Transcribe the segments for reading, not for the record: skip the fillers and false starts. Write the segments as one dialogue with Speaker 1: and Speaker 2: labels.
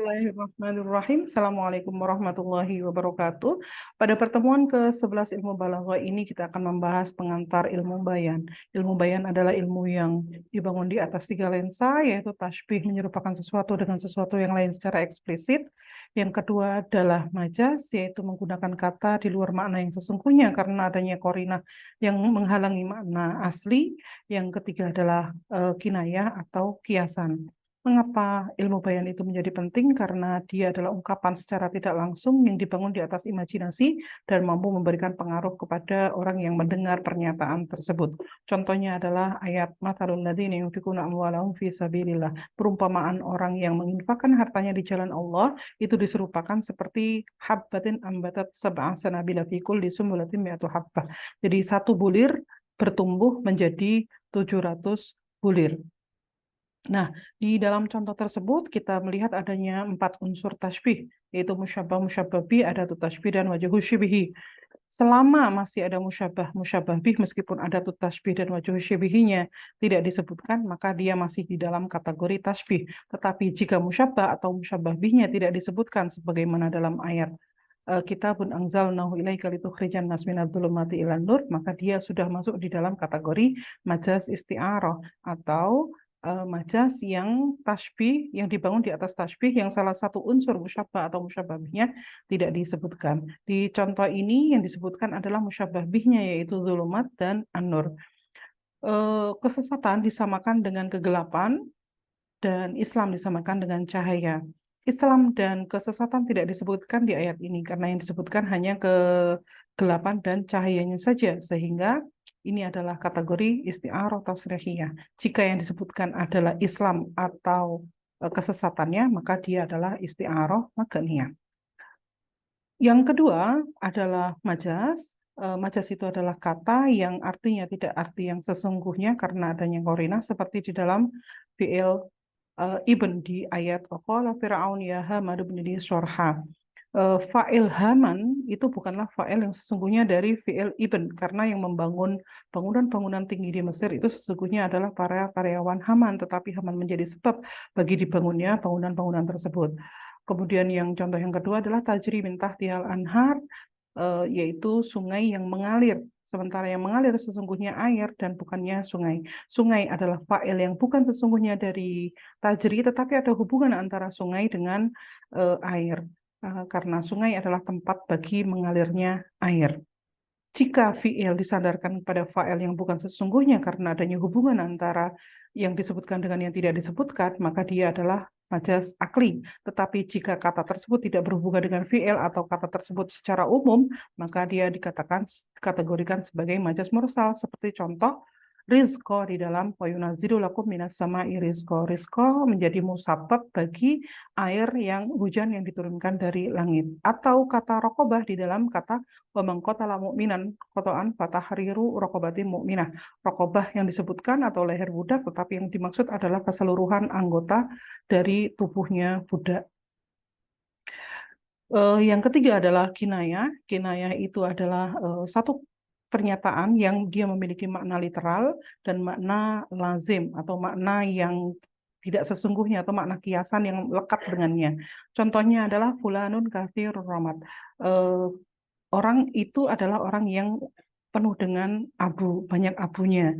Speaker 1: Bismillahirrahmanirrahim. Assalamualaikum warahmatullahi wabarakatuh. Pada pertemuan ke-11 ilmu balaghah ini kita akan membahas pengantar ilmu bayan. Ilmu bayan adalah ilmu yang dibangun di atas tiga lensa, yaitu tasybih menyerupakan sesuatu dengan sesuatu yang lain secara eksplisit. Yang kedua adalah majas, yaitu menggunakan kata di luar makna yang sesungguhnya karena adanya qarinah yang menghalangi makna asli. Yang ketiga adalah kinayah atau kiasan. Mengapa ilmu bayan itu menjadi penting? Karena dia adalah ungkapan secara tidak langsung yang dibangun di atas imajinasi dan mampu memberikan pengaruh kepada orang yang mendengar pernyataan tersebut. Contohnya adalah ayat Mathalul ladzina yunfikuna amwalahum fi sabilillah. Perumpamaan orang yang menginfakkan hartanya di jalan Allah itu diserupakan seperti habbatin ambatat sab'a sanabila fi kulli sumbulatin mi'atu habbah. Jadi satu bulir bertumbuh menjadi 700 bulir. Nah, di dalam contoh tersebut kita melihat adanya 4 unsur tasybih, yaitu musyabbah, musyabbah bih, adatut tasybih, dan wajhu syibihi. Selama masih ada musyabbah, musyabbah bih, meskipun adatut tasybih dan wajhu syibihinya tidak disebutkan, maka dia masih di dalam kategori tasybih. Tetapi jika musyabbah atau musyabbah bihnya tidak disebutkan sebagaimana dalam ayat kitabun anzalnahu ilaika litukhrijan nas minadh dhulumati ilan nur, maka dia sudah masuk di dalam kategori majaz isti'arah atau majas yang tasybih yang dibangun di atas tasybih yang salah satu unsur musyabbah atau musyabbah bihnya tidak disebutkan. Di contoh ini yang disebutkan adalah musyabbah bihnya yaitu zulumat dan an-nur. Kesesatan disamakan dengan kegelapan dan Islam disamakan dengan cahaya. Islam dan kesesatan tidak disebutkan di ayat ini karena yang disebutkan hanya kegelapan dan cahayanya saja, sehingga ini adalah kategori isti'arah tasrihiyah. Jika yang disebutkan adalah Islam atau kesesatannya, maka dia adalah isti'arah makaniyah. Yang kedua adalah majas. Majas itu adalah kata yang artinya tidak arti yang sesungguhnya karena adanya qarinah seperti di dalam fi'il ibn di ayat qala fir'aun ya Haman ibn sorha. Fa'il Haman itu bukanlah fa'il yang sesungguhnya dari fi'il ibn karena yang membangun bangunan-bangunan tinggi di Mesir itu sesungguhnya adalah para karyawan Haman, tetapi Haman menjadi sebab bagi dibangunnya bangunan-bangunan tersebut. Kemudian yang contoh yang kedua adalah tajri min tahtihal anhar, yaitu sungai yang mengalir. Sementara yang mengalir sesungguhnya air dan bukannya sungai. Sungai adalah fa'il yang bukan sesungguhnya dari tajri, tetapi ada hubungan antara sungai dengan air. Karena sungai adalah tempat bagi mengalirnya air. Jika fi'il disandarkan pada fa'il yang bukan sesungguhnya karena adanya hubungan antara yang disebutkan dengan yang tidak disebutkan, maka dia adalah majas akli. Tetapi jika kata tersebut tidak berhubungan dengan fi'il atau kata tersebut secara umum, maka dia kategorikan sebagai majas mursal. Seperti contoh, rizqo di dalam wa yunazzilu lakum minas sama'i rizqo. Rizqo menjadi musabab bagi air yang hujan yang diturunkan dari langit. Atau kata rokobah di dalam kata wa man qatala mu'minan qata'an fatahriru raqabatin mu'minah. Rokobah yang disebutkan atau leher budak, tetapi yang dimaksud adalah keseluruhan anggota dari tubuhnya budak. Yang ketiga adalah kinayah. Kinayah itu adalah satu pernyataan yang dia memiliki makna literal dan makna lazim atau makna yang tidak sesungguhnya atau makna kiasan yang lekat dengannya. Contohnya adalah fulanun kathir rahmat. Orang itu adalah orang yang penuh dengan abu, banyak abunya.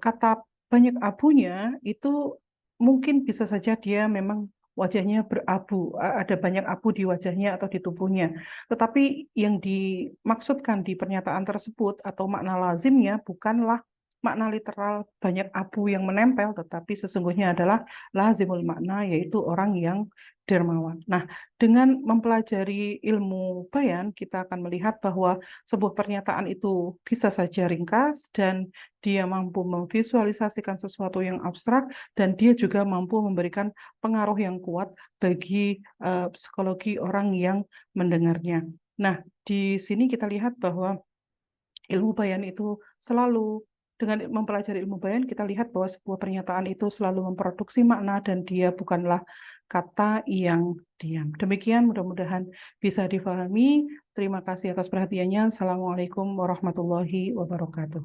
Speaker 1: Kata banyak abunya itu mungkin bisa saja dia memang wajahnya berabu, ada banyak abu di wajahnya atau di tubuhnya. Tetapi yang dimaksudkan di pernyataan tersebut atau makna lazimnya bukanlah makna literal banyak abu yang menempel, tetapi sesungguhnya adalah lazimul makna, yaitu orang yang dermawan. Nah, dengan mempelajari ilmu bayan, kita akan melihat bahwa sebuah pernyataan itu bisa saja ringkas dan dia mampu memvisualisasikan sesuatu yang abstrak dan dia juga mampu memberikan pengaruh yang kuat bagi psikologi orang yang mendengarnya. Nah, di sini kita lihat bahwa ilmu bayan itu selalu dengan mempelajari ilmu bayan kita lihat bahwa sebuah pernyataan itu selalu memproduksi makna dan dia bukanlah kata yang diam. Demikian mudah-mudahan bisa difahami. Terima kasih atas perhatiannya. Assalamualaikum warahmatullahi wabarakatuh.